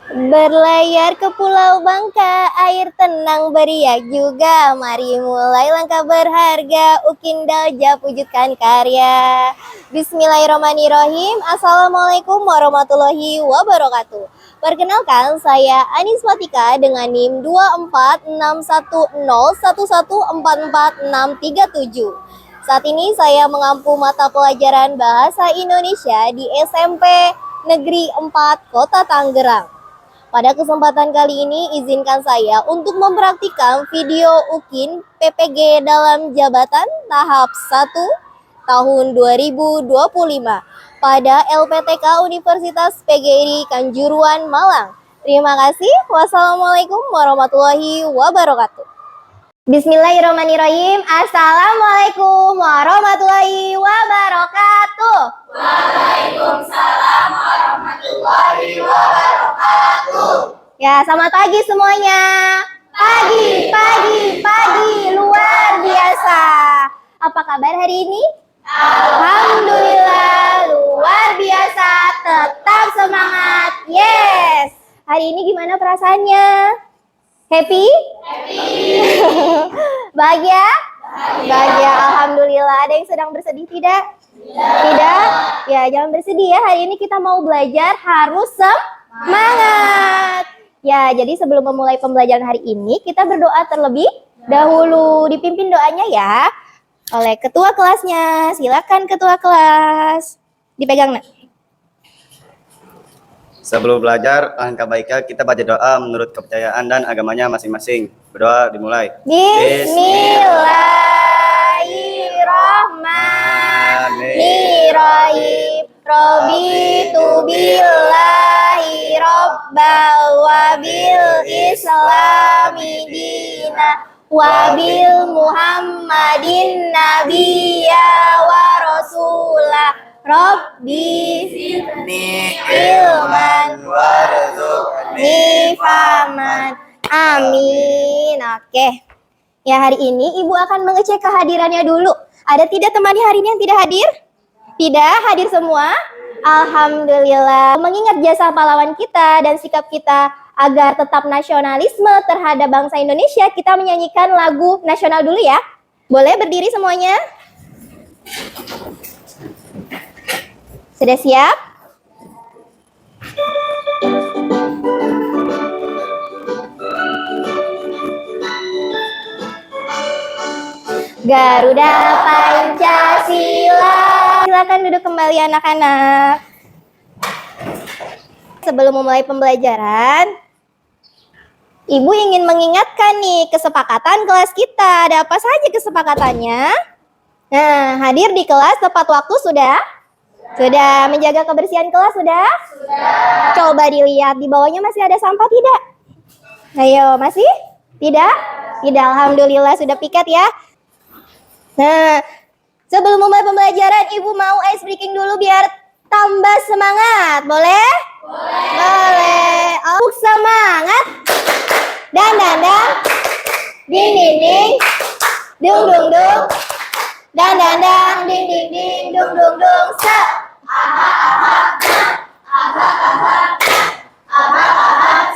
Berlayar ke Pulau Bangka, air tenang beriak juga. Mari mulai langkah berharga, Ukin Dalja wujudkan karya. Bismillahirrahmanirrahim. Assalamualaikum warahmatullahi wabarakatuh. Perkenalkan, saya Anis Fatika dengan NIM 2461011443637. Saat ini saya mengampu mata pelajaran Bahasa Indonesia di SMP Negeri 4 Kota Tangerang. Pada kesempatan kali ini, izinkan saya untuk mempraktikkan video UKIN PPG dalam jabatan tahap 1 tahun 2025 pada LPTK Universitas PGRI Kanjuruhan, Malang. Terima kasih. Wassalamualaikum warahmatullahi wabarakatuh. Bismillahirrahmanirrahim. Assalamualaikum warahmatullahi wabarakatuh. Waalaikumsalam warahmatullahi wabarakatuh. Ya, selamat pagi semuanya. Pagi luar biasa. Apa kabar hari ini? Alhamdulillah luar biasa. Tetap semangat. Yes. Hari ini gimana perasaannya? Happy? Bahagia? Bahagia. Alhamdulillah. Ada yang sedang bersedih tidak? Tidak? Ya, jangan bersedih ya. Hari ini kita mau belajar harus semangat. Ya, jadi sebelum memulai pembelajaran hari ini, kita berdoa terlebih dahulu. Dipimpin doanya ya oleh ketua kelasnya. Silakan ketua kelas. Dipegang, Nak. Sebelum belajar, alangkah baiknya kita baca doa menurut kepercayaan dan agamanya masing-masing. Berdoa dimulai. Bismillahirrahmanirrahim. Raditu billahi rabbal wa bil islami dina wa bil muhammadin nabiyya wa rasulah. Rabbi zidni ilman warzuqni faman. Amin. Oke. Ya, hari ini Ibu akan mengecek kehadirannya dulu. Ada tidak teman hari ini yang tidak hadir? Tidak, hadir semua. Alhamdulillah. Mengingat jasa pahlawan kita dan sikap kita agar tetap nasionalisme terhadap bangsa Indonesia, kita menyanyikan lagu nasional dulu ya. Boleh berdiri semuanya? Sudah siap? Garuda Pancasila. Silakan duduk kembali anak-anak. Sebelum memulai pembelajaran, Ibu ingin mengingatkan nih kesepakatan kelas kita. Ada apa saja kesepakatannya? Nah, hadir di kelas tepat waktu sudah? Sudah. Menjaga kebersihan kelas sudah? Sudah. Coba dilihat di bawahnya masih ada sampah tidak? Ayo, masih? Tidak? Tidak, alhamdulillah sudah piket ya. Nah, sebelum memulai pembelajaran, Ibu mau ice breaking dulu biar tambah semangat. Boleh? Boleh. Untuk semangat. Dan, ding, ding, ding. Dung, dung, dung. Dan, ding, ding, ding. Dung, dung, dung.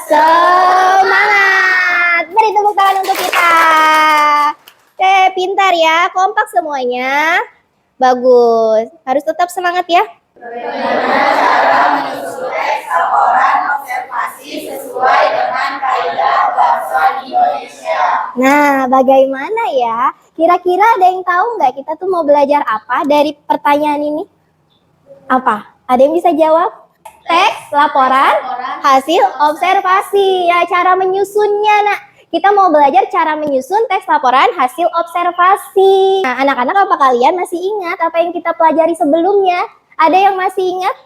Semangat. Beri tepuk tangan untuk kita. Oke, pintar ya. Kompak semuanya. Bagus. Harus tetap semangat ya. Bagaimana cara menyusun teks laporan observasi sesuai dengan kaidah bahasa Indonesia? Nah, bagaimana ya? Kira-kira ada yang tahu nggak kita tuh mau belajar apa dari pertanyaan ini? Apa? Ada yang bisa jawab? Teks laporan hasil observasi. Ya, cara menyusunnya, Nak. Kita mau belajar cara menyusun teks laporan hasil observasi. Nah, anak-anak, apa kalian masih ingat apa yang kita pelajari sebelumnya? Ada yang masih ingat?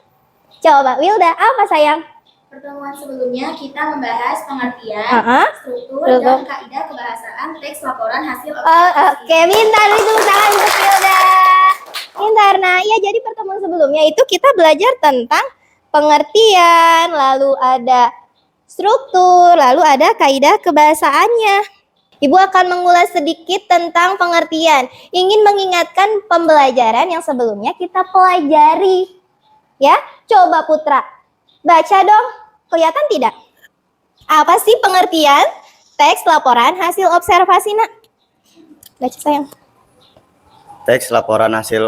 Coba, Wilda, apa sayang? Pertemuan sebelumnya kita membahas pengertian, struktur, dan kaidah kebahasaan teks laporan hasil observasi. Oke, pintar itu tangan untuk Wilda. Pintar. Nah, ya jadi pertemuan sebelumnya itu kita belajar tentang pengertian, lalu ada struktur, lalu ada kaidah kebahasaannya. Ibu akan mengulas sedikit tentang pengertian. Ingin mengingatkan pembelajaran yang sebelumnya kita pelajari. Ya, coba Putra. Baca dong. Kelihatan tidak? Apa sih pengertian teks laporan hasil observasi, Nak? Baca sayang. Teks laporan hasil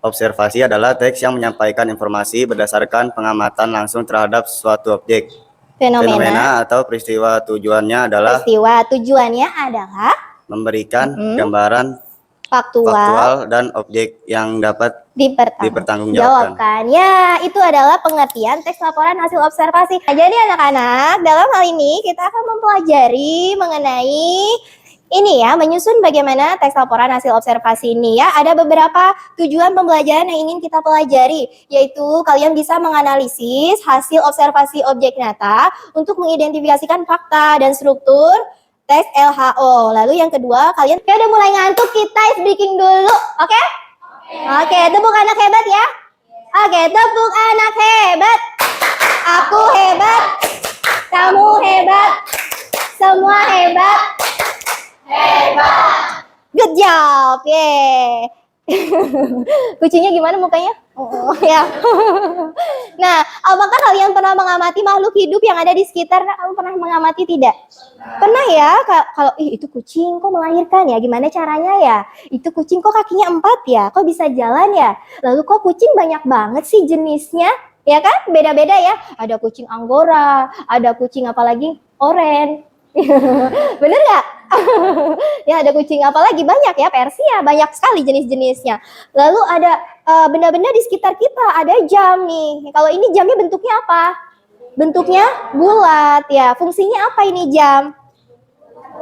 observasi adalah teks yang menyampaikan informasi berdasarkan pengamatan langsung terhadap suatu objek, fenomena atau peristiwa. Tujuannya adalah memberikan gambaran faktual dan objek yang dapat dipertanggungjawabkan. Ya, itu adalah pengertian teks laporan hasil observasi. Nah, jadi anak-anak, dalam hal ini kita akan mempelajari mengenai ini ya, menyusun bagaimana teks laporan hasil observasi ini ya. Ada beberapa tujuan pembelajaran yang ingin kita pelajari, yaitu kalian bisa menganalisis hasil observasi objek nyata untuk mengidentifikasikan fakta dan struktur tes LHO. Lalu yang kedua, kalian udah mulai ngantuk, kita ice breaking dulu, oke? Oke, tepuk anak hebat ya. Oke, tepuk anak hebat. Aku hebat, kamu hebat, semua hebat. Hebat. Good job, yeay. Kucingnya gimana mukanya? Oh, ya. Nah, apakah kalian pernah mengamati makhluk hidup yang ada di sekitar? Kamu pernah mengamati tidak? Pernah ya? Kalau itu kucing kok melahirkan ya? Gimana caranya ya? Itu kucing kok kakinya 4 ya? Kok bisa jalan ya? Lalu kok kucing banyak banget sih jenisnya? Ya kan? Beda-beda ya. Ada kucing Anggora, ada kucing apalagi oren. Bener nggak? Ya, ada kucing apa lagi? Banyak ya, Persia, banyak sekali jenis-jenisnya. Lalu ada benda-benda di sekitar kita, ada jam nih. Kalau ini jamnya bentuknya apa? Bentuknya bulat ya. Fungsinya apa ini jam?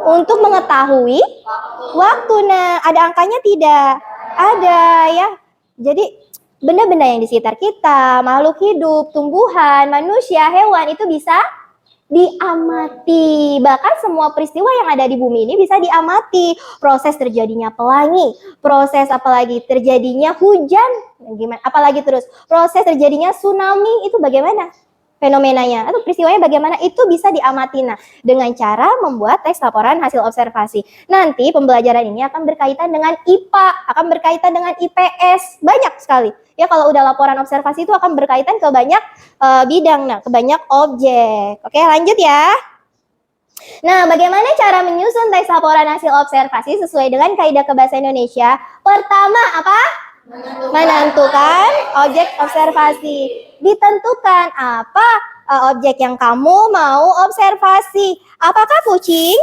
Untuk mengetahui waktu. Nah, ada angkanya tidak? Ada ya. Jadi benda-benda yang di sekitar kita, makhluk hidup, tumbuhan, manusia, hewan itu bisa diamati. Bahkan semua peristiwa yang ada di bumi ini bisa diamati. Proses terjadinya pelangi, proses apalagi terjadinya hujan, gimana? Apalagi terus proses terjadinya tsunami itu bagaimana? Fenomenanya atau peristiwanya bagaimana, itu bisa diamati. Nah, dengan cara membuat teks laporan hasil observasi. Nanti pembelajaran ini akan berkaitan dengan IPA, akan berkaitan dengan IPS, banyak sekali. Ya, kalau udah laporan observasi itu akan berkaitan ke banyak bidang, nah, ke banyak objek. Oke, lanjut ya. Nah, bagaimana cara menyusun teks laporan hasil observasi sesuai dengan kaidah kebahasa Indonesia? Pertama, apa? Menentukan objek observasi. Ditentukan apa objek yang kamu mau observasi. Apakah kucing?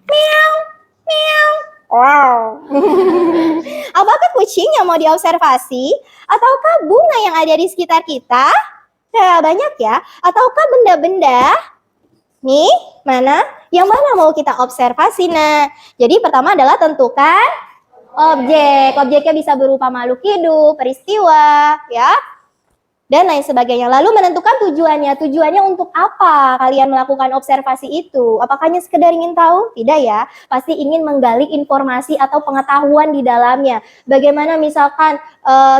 Meow, meow. Wow. Apakah kucing yang mau diobservasi? Ataukah bunga yang ada di sekitar kita? Ya, banyak ya. Ataukah benda-benda? Nih, mana? Yang mana mau kita observasi? Nah, jadi pertama adalah tentukan objek. Objeknya bisa berupa makhluk hidup, peristiwa, ya, dan lain sebagainya. Lalu menentukan tujuannya. Tujuannya untuk apa kalian melakukan observasi itu? Apakah hanya sekedar ingin tahu? Tidak ya. Pasti ingin menggali informasi atau pengetahuan di dalamnya. Bagaimana misalkan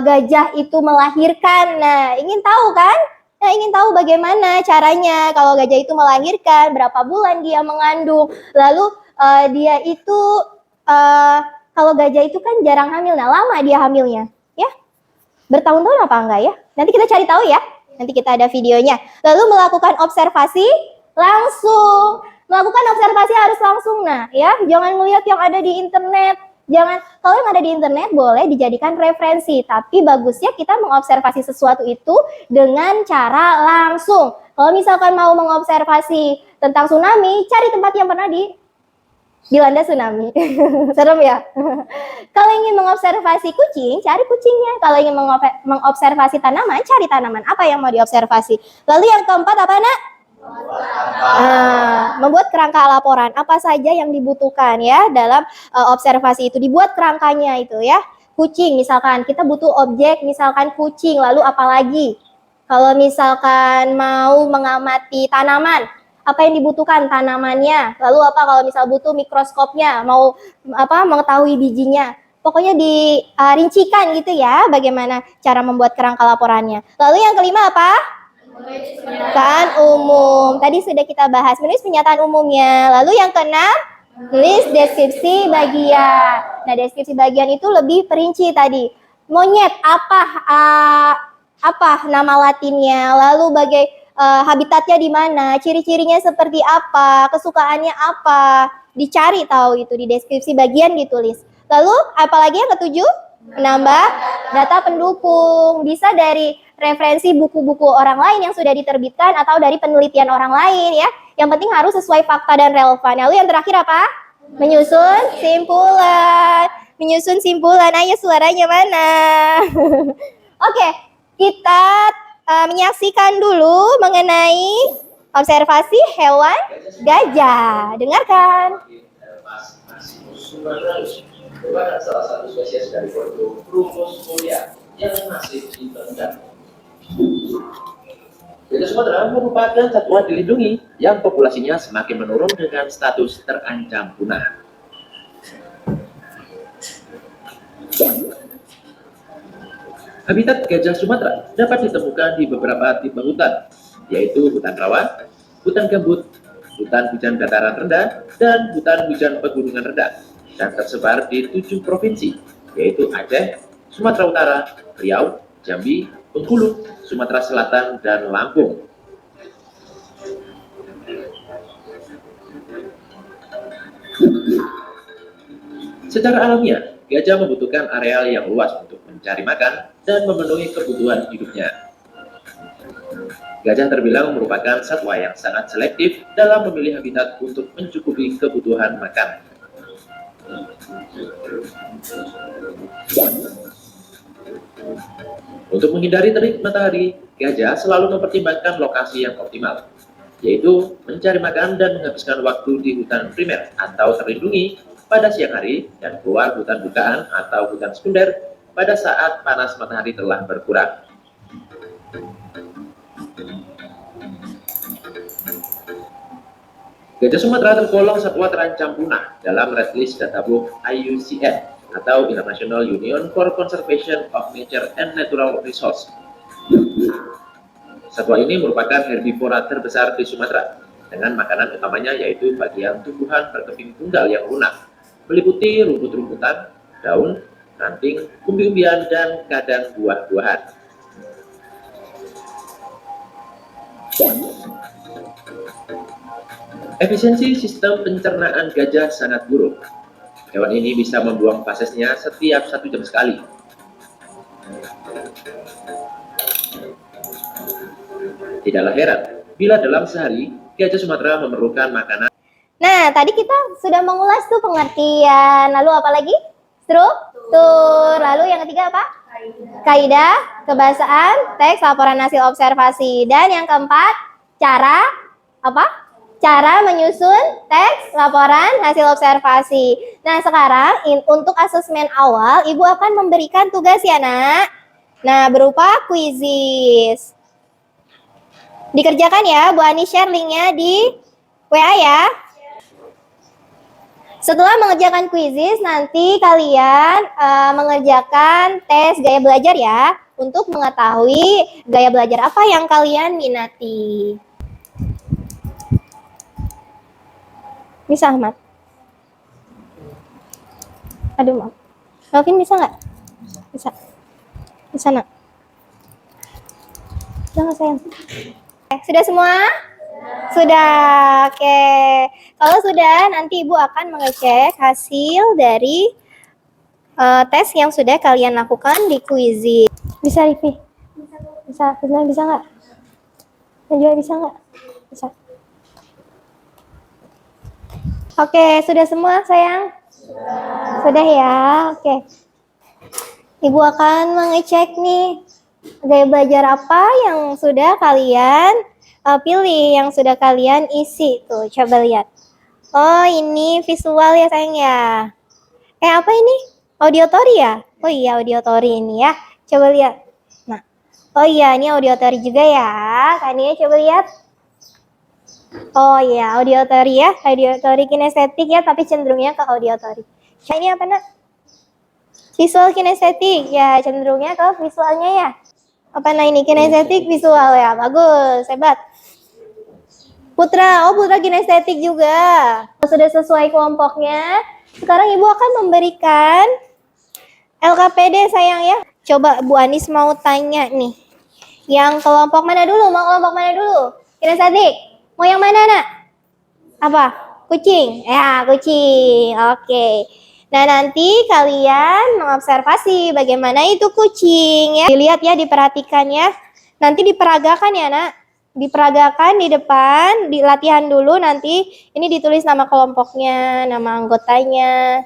gajah itu melahirkan. Nah, ingin tahu kan? Nah, ingin tahu bagaimana caranya kalau gajah itu melahirkan, berapa bulan dia mengandung. Lalu dia itu kalau gajah itu kan jarang hamil. Nah, lama dia hamilnya, ya? Bertahun-tahun apa enggak ya? Nanti kita cari tahu ya. Nanti kita ada videonya. Lalu melakukan observasi langsung. Melakukan observasi harus langsung. Nah, ya, jangan melihat yang ada di internet. Jangan, kalau yang ada di internet boleh dijadikan referensi, tapi bagusnya kita mengobservasi sesuatu itu dengan cara langsung. Kalau misalkan mau mengobservasi tentang tsunami, cari tempat yang pernah dilanda tsunami. Serem ya. Kalau ingin mengobservasi kucing, cari kucingnya. Kalau ingin mengobservasi tanaman, cari tanaman. Apa yang mau diobservasi? Lalu yang keempat apa, Nak? Membuat kerangka laporan. Apa saja yang dibutuhkan ya dalam observasi itu? Dibuat kerangkanya itu ya. Kucing misalkan, kita butuh objek misalkan kucing. Lalu apa lagi? Kalau misalkan mau mengamati tanaman, apa yang dibutuhkan tanamannya? Lalu apa kalau misal butuh mikroskopnya, mau apa mengetahui bijinya? Pokoknya dirincikan gitu ya, bagaimana cara membuat kerangka laporannya. Lalu yang kelima apa? Pernyataan umum. Tadi sudah kita bahas, menulis pernyataan umumnya. Lalu yang keenam, tulis deskripsi bagian. Nah, deskripsi bagian itu lebih perinci tadi. Monyet apa nama latinnya? Lalu habitatnya di mana, ciri-cirinya seperti apa, kesukaannya apa, dicari tahu itu di deskripsi bagian ditulis. Lalu apalagi yang ketujuh? Menambah data pendukung. Bisa dari referensi buku-buku orang lain yang sudah diterbitkan atau dari penelitian orang lain ya. Yang penting harus sesuai fakta dan relevan. Lalu yang terakhir apa? Menyusun simpulan. Menyusun simpulan. Ayo suaranya mana? Oke, kita menyaksikan dulu mengenai observasi hewan gajah. Dengarkan. Merupakan salah satu spesies dari kelompok Rumpus mulia yang masih ditemukan. Gajah Sumatera merupakan satwa dilindungi yang populasinya semakin menurun dengan status terancam punah. Habitat gajah Sumatera dapat ditemukan di beberapa tipe hutan, yaitu hutan rawa, hutan gambut, hutan hujan dataran rendah, dan hutan hujan pegunungan rendah, dan tersebar di 7 provinsi, yaitu Aceh, Sumatera Utara, Riau, Jambi, Bengkulu, Sumatera Selatan, dan Lampung. Secara alamiah, gajah membutuhkan areal yang luas untuk mencari makan dan memenuhi kebutuhan hidupnya. Gajah terbilang merupakan satwa yang sangat selektif dalam memilih habitat untuk mencukupi kebutuhan makan. Untuk menghindari terik matahari, gajah selalu mempertimbangkan lokasi yang optimal, yaitu mencari makan dan menghabiskan waktu di hutan primer atau terlindungi pada siang hari dan keluar hutan bukaan atau hutan sekunder pada saat panas matahari telah berkurang. Gajah Sumatera tergolong satwa terancam punah dalam Red List Databook IUCN atau International Union for Conservation of Nature and Natural Resources. Satwa ini merupakan herbivora terbesar di Sumatera, dengan makanan utamanya yaitu bagian tumbuhan berkeping tunggal yang lunak, meliputi rumput-rumputan, daun, ranting, umbi-umbian, dan kadang buah-buahan. Efisiensi sistem pencernaan gajah sangat buruk. Hewan ini bisa membuang fasesnya setiap 1 jam sekali. Tidaklah heran bila dalam sehari gajah Sumatera memerlukan makanan. Nah, tadi kita sudah mengulas tuh pengertian. Lalu apa lagi? Struktur. Lalu yang ketiga apa? Kaidah, kebahasaan, teks, laporan hasil observasi. Dan yang keempat, cara apa? Cara menyusun teks laporan hasil observasi. Nah, sekarang untuk asesmen awal, Ibu akan memberikan tugas ya, Nak. Nah, berupa kuisis. Dikerjakan ya, Bu Ani share linknya di WA ya. Setelah mengerjakan kuisis, nanti kalian mengerjakan tes gaya belajar ya, untuk mengetahui gaya belajar apa yang kalian minati. Bisa, Ahmad? Aduh, maaf. Melvin bisa nggak? Bisa. Bisa, Nak? Bisa nggak, sayang? Sudah semua? Sudah. Oke. Kalau sudah, nanti Ibu akan mengecek hasil dari tes yang sudah kalian lakukan di kuisis. Bisa, Rifi? Bisa. Bisa nggak? Najwa bisa nggak? Bisa. Oke, sudah semua sayang? Sudah ya, oke. Ibu akan mengecek nih, gaya belajar apa yang sudah kalian pilih, yang sudah kalian isi. Tuh, coba lihat. Oh, ini visual ya sayang ya. Apa ini? Auditory ya? Oh iya, auditory ini ya. Coba lihat. Nah, oh iya, ini auditory juga ya. Kan ya, coba lihat. Oh iya, auditory ya, auditory kinestetik ya, tapi cenderungnya ke auditory. Ini apa, Nak? Visual kinestetik ya, cenderungnya ke visualnya ya. Apa nah ini kinestetik visual ya, bagus, hebat. Putra, oh Putra kinestetik juga. Sudah sesuai kelompoknya. Sekarang Ibu akan memberikan LKPD sayang ya. Coba Bu Anis mau tanya nih. Yang kelompok mana dulu? Mau kelompok mana dulu? Kinestetik. Mau yang mana, Nak? Apa? Kucing. Ya, kucing. Oke. Nah, nanti kalian mengobservasi bagaimana itu kucing ya. Dilihat ya, diperhatikan ya. Nanti diperagakan ya, Nak. Diperagakan di depan, di latihan dulu nanti ini ditulis nama kelompoknya, nama anggotanya.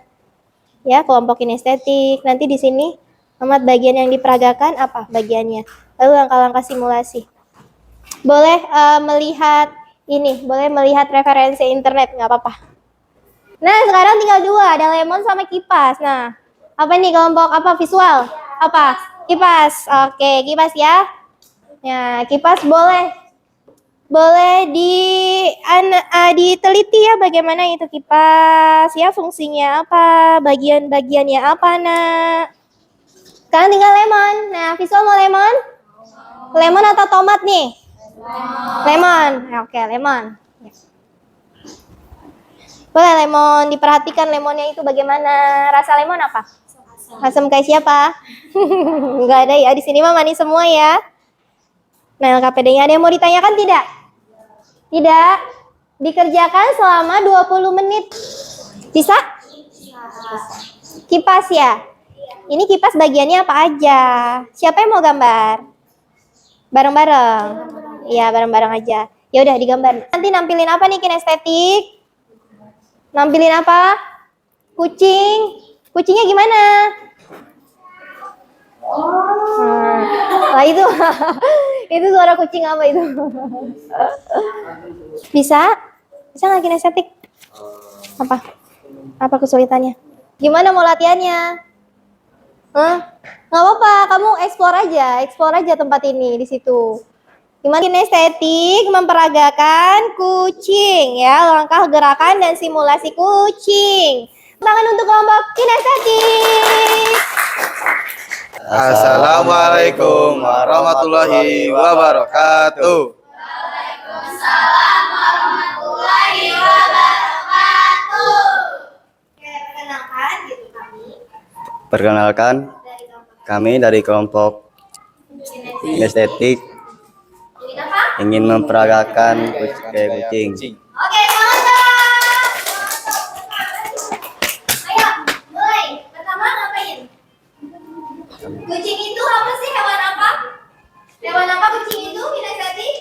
Ya, kelompok kinestetik. Nanti di sini nama bagian yang diperagakan apa bagiannya. Lalu langkah-langkah simulasi. Boleh melihat ini, boleh melihat referensi internet, nggak apa-apa. Nah, sekarang tinggal dua, ada lemon sama kipas. Nah, apa nih kelompok apa visual? Apa? Kipas. Oke, kipas ya. Ya, kipas boleh diteliti ya bagaimana itu kipas ya, fungsinya apa, bagian-bagiannya apa, Nak. Sekarang tinggal lemon. Nah, visual mau lemon? Lemon atau tomat nih? Lemon. Oke, lemon. Boleh lemon, diperhatikan lemonnya itu bagaimana. Rasa lemon apa? Asam kayak siapa? Enggak ada ya, di sini mah manis semua ya. Nah, LKPD-nya ada yang mau ditanyakan tidak? Tidak. Dikerjakan selama 20 menit. Bisa? Kipas ya? Ini kipas bagiannya apa aja? Siapa yang mau gambar? Bareng-bareng? Iya, bareng-bareng aja. Ya udah digambar. Nanti nampilin apa nih kinestetik? Nampilin apa? Kucing. Kucingnya gimana? Nah, itu itu suara kucing apa itu? Bisa? Bisa nggak kinestetik? Apa? Apa kesulitannya? Gimana mau latihannya? Nggak apa-apa, kamu explore aja tempat ini di situ. Gimana kinestetik memperagakan kucing ya, langkah gerakan dan simulasi kucing. Tangan untuk kelompok kinestetik. Assalamualaikum warahmatullahi wabarakatuh. Waalaikumsalam warahmatullahi wabarakatuh. Perkenalkan, kami dari kelompok kinestetik ingin memperagakan kucing. Oke, semangat. Ayo, mulai. Pertama ngapain? Kucing itu apa sih, hewan apa? Hewan apa kucing itu, kinestetik?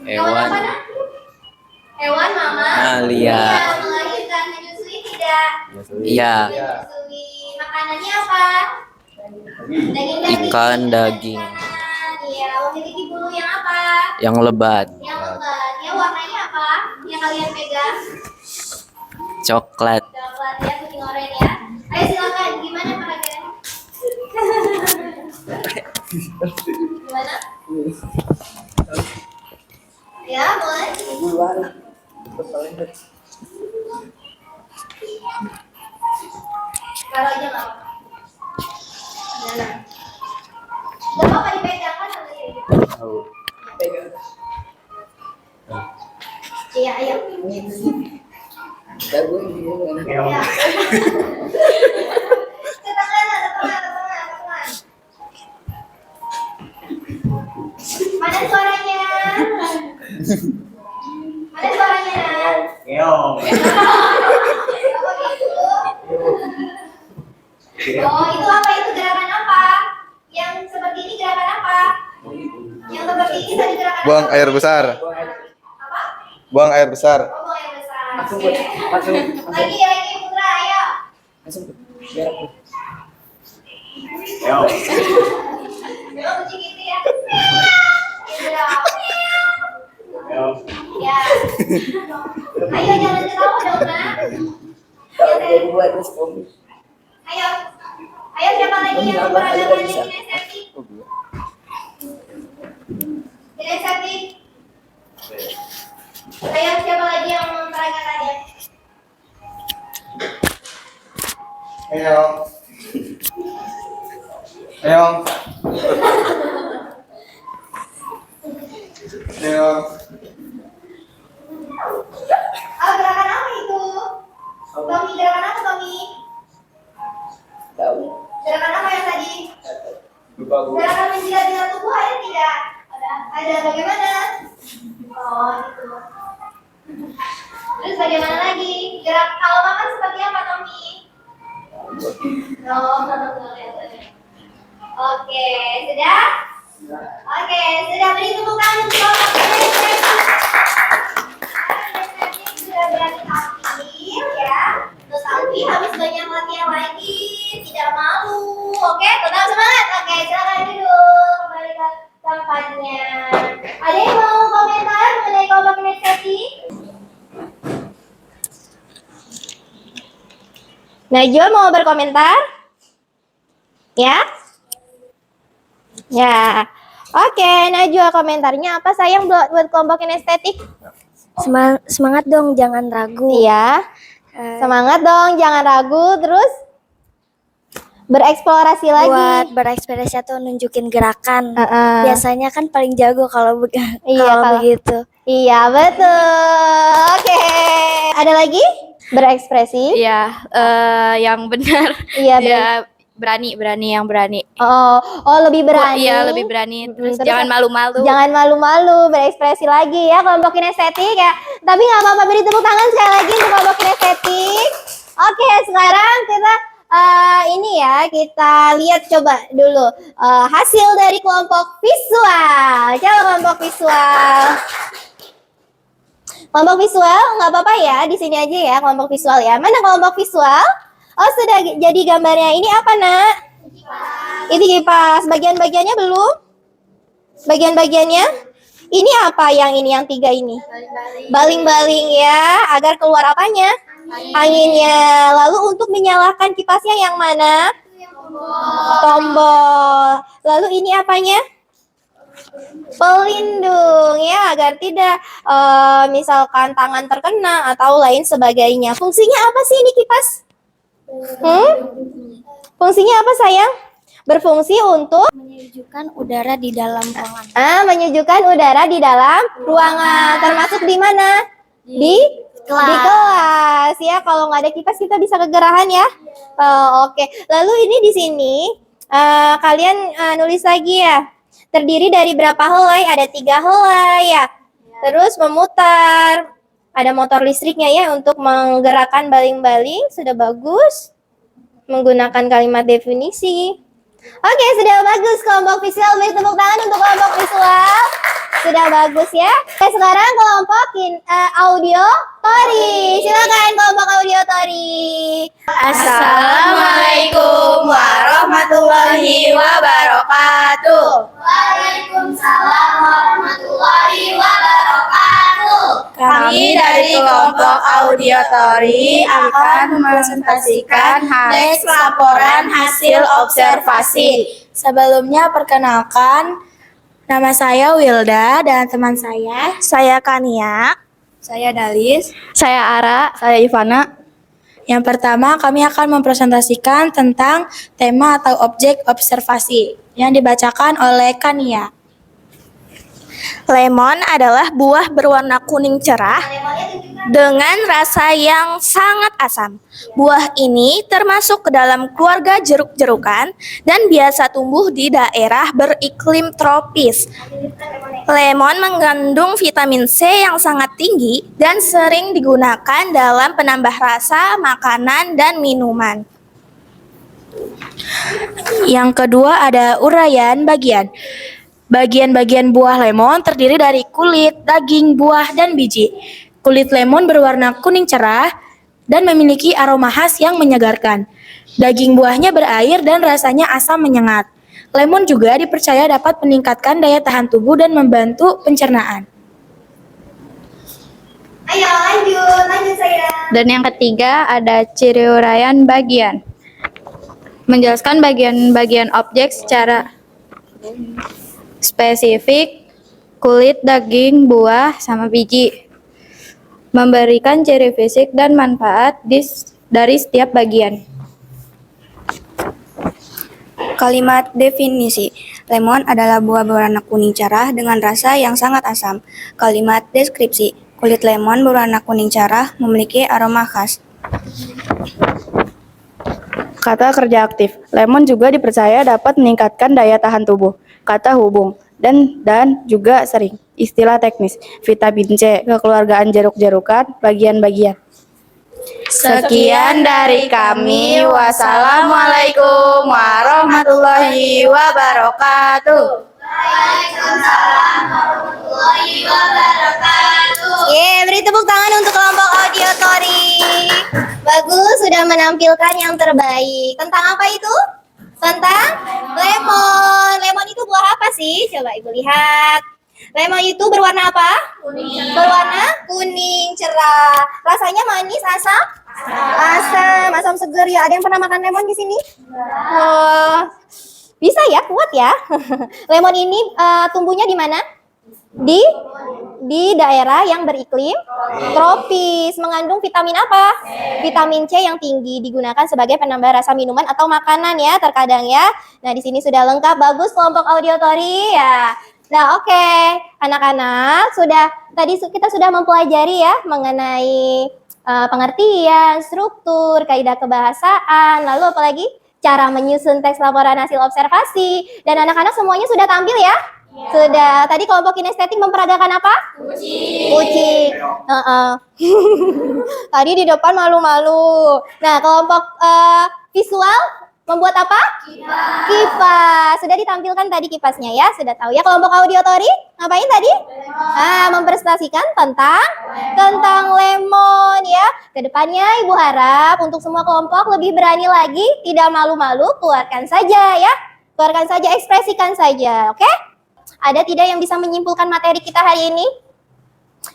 Hewan apa, Nak? Hewan mama. Iya. Melahirkan, menyusui tidak? Iya. Menyusui. Makanannya apa? Daging-daging. Ikan, daging. Iya, memiliki bulu yang apa? Yang lebat. Yang lebat. Ya, warnanya apa? Yang kalian pegang? Coklat. Coklat ya, kucing oranye ya. Ayo silakan, gimana peragaannya? Gimana? Ya, boleh. Kalau aja nggak apa-apa. Gimana? Nggak apa-apa dipegang kan sama dia. Iya, ayo. Ya. Ke tengah. Mana suaranya? Mana suaranya? Oh, itu apa? Itu gerakan apa? Yang seperti ini gerakan apa? Yang seperti ini tadi gerakan Buang apa? air besar. Apa? Buang air besar. Oh, buang air besar. Lagi Putra, ayo. Memang kucing gitu ya. Gitu dong. Ya. Ayo jangan ketawa dong, Nak. Ayo. Ayo siapa lagi yang memperagakan kinestetik? Kinestetik. Ayo siapa lagi yang memperagakannya? Ayo. Ayo. Ayo. Gerakan apa itu? Tommy, gerakan apa Tommy? Gerakan apa yang tadi? Gerakan menjilat-jilat tubuh ada tidak? Ada bagaimana? Oh, gitu. Terus bagaimana lagi? Gerak kalau makan seperti apa, Tommy? Oh, oke, sudah? Oke, sudah beri tepuk tangan untuk kelompok kinesthetik. Sudah berani tampil ya. Tetapi habis banyak latihan lagi, tidak malu. Oke, tetap semangat. Oke, silakan duduk kembali ke tempatnya. Ada yang mau komentar mengenai kelompok kinestetik? Najwa mau berkomentar? Ya? Ya. Oke, Najwa komentarnya apa sayang buat kelompok kinestetik? Semangat dong, jangan ragu. Iya. Semangat dong, jangan ragu. Terus bereksplorasi lagi. Buat berekspresi atau nunjukin gerakan. Uh-uh. Biasanya kan paling jago kalau Iya, kalau begitu. Iya, betul. Oke. Ada lagi? Berekspresi? Iya, yang benar. Iya, Ya, berani yang berani. Oh, lebih berani. Iya, lebih berani. Terus Terus jangan malu-malu. Jangan malu-malu, berekspresi lagi ya kelompok kinestetik ya. Tapi nggak apa-apa, beri tepuk tangan sekali lagi untuk kelompok kinestetik. Oke, sekarang kita ini ya, kita lihat coba dulu hasil dari kelompok visual. Coba kelompok visual. Kelompok visual nggak apa-apa ya, di sini aja ya kelompok visual ya. Mana kelompok visual? Oh, sudah jadi gambarnya. Ini apa, Nak? Ini kipas. Bagian-bagiannya belum? Bagian-bagiannya? Ini apa yang ini, yang 3 ini? Baling-baling ya, agar keluar apanya? Anginnya. Lalu untuk menyalakan kipasnya yang mana? Tombol. Lalu ini apanya? Pelindung ya, agar tidak misalkan tangan terkena atau lain sebagainya. Fungsinya apa sih ini kipas? Fungsinya apa sayang? Berfungsi untuk Menyejukkan udara di dalam ruangan. menyejukkan udara di dalam ruangan. Termasuk di mana? Di kelas ya. Kalau nggak ada kipas kita bisa kegerahan ya. Oke. Lalu ini di sini kalian nulis lagi ya. Terdiri dari berapa helai? Ada 3 helai ya. Terus memutar. Ada motor listriknya ya untuk menggerakkan baling-baling. Sudah bagus. Menggunakan kalimat definisi. Oke, sudah bagus kelompok visual. Beri tepuk tangan untuk kelompok visual. Sudah bagus ya. Oke, sekarang kelompok auditori. Silakan kelompok auditori. Assalamualaikum warahmatullahi wabarakatuh. Waalaikumsalam warahmatullahi wabarakatuh. Kami dari kelompok auditori akan mempresentasikan teks laporan hasil observasi. Sebelumnya perkenalkan, nama saya Wilda dan teman saya Kania, saya Dalis, Saya Ara, saya Ivana. Yang pertama, kami akan mempresentasikan tentang tema atau objek observasi yang dibacakan oleh Kania. Lemon adalah buah berwarna kuning cerah dengan rasa yang sangat asam. Buah ini termasuk ke dalam keluarga jeruk-jerukan dan biasa tumbuh di daerah beriklim tropis. Lemon mengandung vitamin C yang sangat tinggi dan sering digunakan dalam penambah rasa makanan dan minuman. Yang kedua ada uraian bagian. Bagian-bagian buah lemon terdiri dari kulit, daging, buah, dan biji. Kulit lemon berwarna kuning cerah dan memiliki aroma khas yang menyegarkan. Daging buahnya berair dan rasanya asam menyengat. Lemon juga dipercaya dapat meningkatkan daya tahan tubuh dan membantu pencernaan. Ayo lanjut saya. Dan yang ketiga ada ciri uraian bagian. Menjelaskan bagian-bagian objek secara spesifik, kulit, daging, buah, sama biji. Memberikan ciri fisik dan manfaat dari setiap bagian. Kalimat definisi. Lemon adalah buah berwarna kuning cerah dengan rasa yang sangat asam. Kalimat deskripsi. Kulit lemon berwarna kuning cerah memiliki aroma khas. Kata kerja aktif. Lemon juga dipercaya dapat meningkatkan daya tahan tubuh. Kata hubung. dan juga sering. Istilah teknis, vitamin C, kekeluargaan jeruk-jerukan, bagian-bagian. Sekian dari kami. Wassalamualaikum warahmatullahi wabarakatuh. Beri tepuk tangan untuk kelompok audiotori. Bagus, sudah menampilkan yang terbaik. Tentang apa itu? Tentang lemon. Lemon itu buah apa sih? Coba Ibu lihat. Lemon itu berwarna apa? Kuning. Berwarna kuning cerah. Rasanya manis, asam? Asam seger ya. Ada yang pernah makan lemon di sini? Oh, bisa ya, kuat ya. Lemon ini tumbuhnya di mana? Di daerah yang beriklim tropis. Mengandung vitamin apa? Vitamin C yang tinggi, digunakan sebagai penambah rasa minuman atau makanan ya terkadang ya. Nah, di sini sudah lengkap. Bagus kelompok audiotori ya. Nah, oke. Anak-anak, kita sudah mempelajari ya mengenai pengertian, struktur, kaidah kebahasaan, lalu apalagi cara menyusun teks laporan hasil observasi. Dan anak-anak semuanya sudah tampil ya? Sudah. Tadi kelompok kinestetik memperagakan apa? Kucing. Tadi di depan malu-malu. Nah, kelompok visual membuat apa? Kipas. Sudah ditampilkan tadi kipasnya ya. Sudah tahu ya. Kelompok audiotori ngapain tadi? Mempresentasikan tentang lemon ya. Kedepannya Ibu harap untuk semua kelompok lebih berani lagi, tidak malu-malu, keluarkan saja ya. Keluarkan saja, ekspresikan saja. Oke? Ada tidak yang bisa menyimpulkan materi kita hari ini?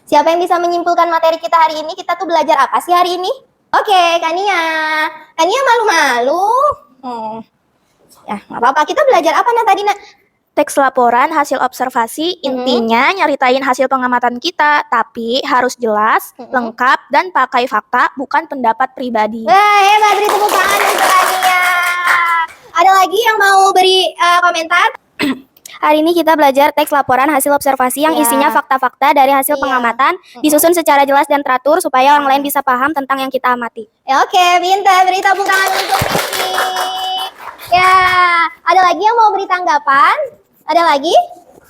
Siapa yang bisa menyimpulkan materi kita hari ini? Kita tuh belajar apa sih hari ini? Oke, Kania. Kania malu-malu. Ya, nggak apa-apa. Kita belajar apa tadi, Nak? Teks laporan hasil observasi intinya nyeritain hasil pengamatan kita, tapi harus jelas, lengkap, dan pakai fakta, bukan pendapat pribadi. Hebat, beri tepuk tangan untuk Kania. Ada lagi yang mau beri komentar? Hari ini kita belajar teks laporan hasil observasi yang isinya fakta-fakta dari hasil pengamatan, disusun secara jelas dan teratur supaya orang lain bisa paham tentang yang kita amati. Ya, oke, pintar. Beri tepuk tangan untuk Vicky. Ya, ada lagi yang mau beri tanggapan? Ada lagi?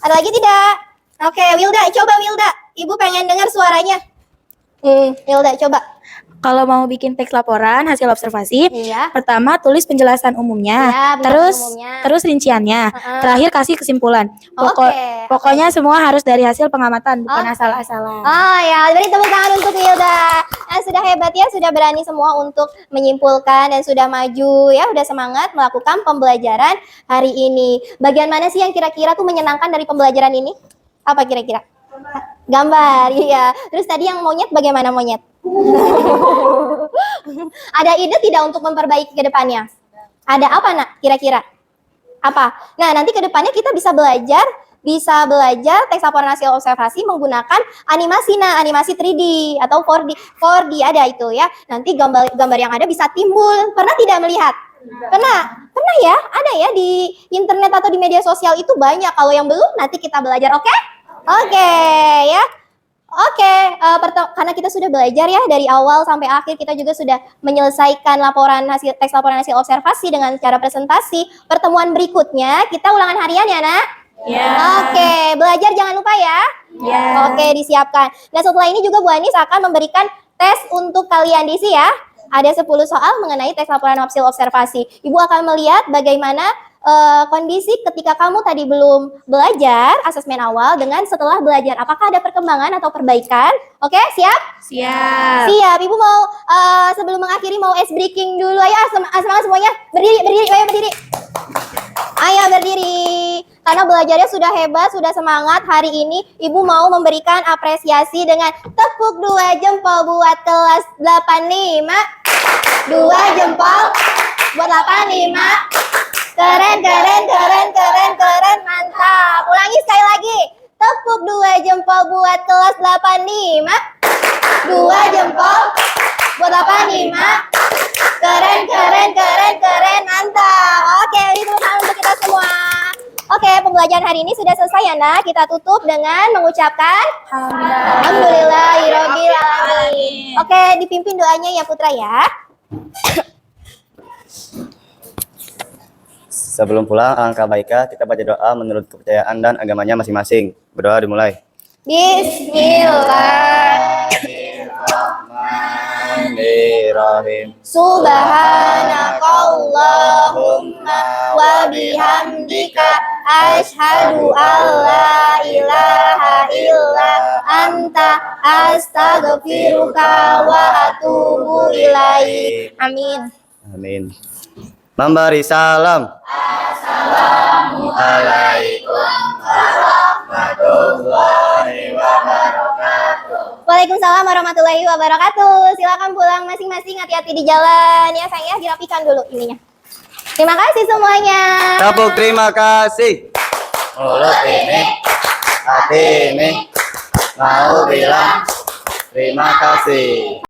Ada lagi tidak? Oke, Wilda, coba Wilda. Ibu pengen dengar suaranya. Wilda, coba. Kalau mau bikin teks laporan hasil observasi, Iya. pertama tulis penjelasan umumnya, terus rinciannya, terakhir kasih kesimpulan. Oke. Pokoknya semua harus dari hasil pengamatan, bukan asal-asalan. Oh ya, beri tepuk tangan untuk Wilda. Nah, sudah hebat ya, sudah berani semua untuk menyimpulkan dan sudah maju ya, udah semangat melakukan pembelajaran hari ini. Bagian mana sih yang kira-kira tuh menyenangkan dari pembelajaran ini? Apa kira-kira? Gambar, iya. Terus tadi yang monyet bagaimana monyet? Ada ide tidak untuk memperbaiki ke depannya? Ada apa, Nak? Kira-kira? Apa? Nah, nanti ke depannya kita bisa belajar teks laporan hasil observasi menggunakan animasi, animasi 3D atau 4D ada itu ya. Nanti gambar yang ada bisa timbul. Pernah tidak melihat? Pernah ya? Ada ya di internet atau di media sosial itu banyak. Kalau yang belum nanti kita belajar, oke? Oke, ya. Oke, karena kita sudah belajar ya dari awal sampai akhir, kita juga sudah menyelesaikan teks laporan hasil observasi dengan cara presentasi. Pertemuan berikutnya kita ulangan harian ya, Nak? Ya. Oke, belajar jangan lupa ya. Ya. Oke, disiapkan. Nah, setelah ini juga Bu Anis akan memberikan tes untuk kalian di sini ya. Ada 10 soal mengenai teks laporan hasil observasi. Ibu akan melihat bagaimana kondisi ketika kamu tadi belum belajar asesmen awal dengan setelah belajar, apakah ada perkembangan atau perbaikan? Oke, siap? Siap. Ibu mau sebelum mengakhiri mau ice breaking dulu. Ayo semangat semuanya. Berdiri. Ayo berdiri. Karena belajarnya sudah hebat, sudah semangat hari ini, Ibu mau memberikan apresiasi dengan tepuk 2 jempol buat kelas 85. 2 jempol buat 85. Keren, mantap. Ulangi sekali lagi. Tepuk 2 jempol buat kelas 85. 2 jempol buat 85. Keren, mantap. Oke, ini tepuk tangan untuk kita semua. Oke, pembelajaran hari ini sudah selesai ya, Nak. Kita tutup dengan mengucapkan Alhamdulillahirabbil alamin. Oke, dipimpin doanya ya Putra ya. Sebelum pulang, alangkah baiknya kita baca doa menurut kepercayaan dan agamanya masing-masing. Berdoa dimulai. Bismillahirrahmanirrahim. Subhanakallahumma wa bihamdika asyhadu an la ilaha illa anta astaghfiruka wa atubu ilaik. Amin. Amin. Memberi salam. Assalamualaikum warahmatullahi wabarakatuh. Waalaikumsalam warahmatullahi wabarakatuh. Silakan pulang masing-masing, hati-hati di jalan ya sayang ya, dirapikan dulu ininya. Terima kasih semuanya. Tepuk terima kasih. Mulut ini, hati ini, mau bilang terima kasih.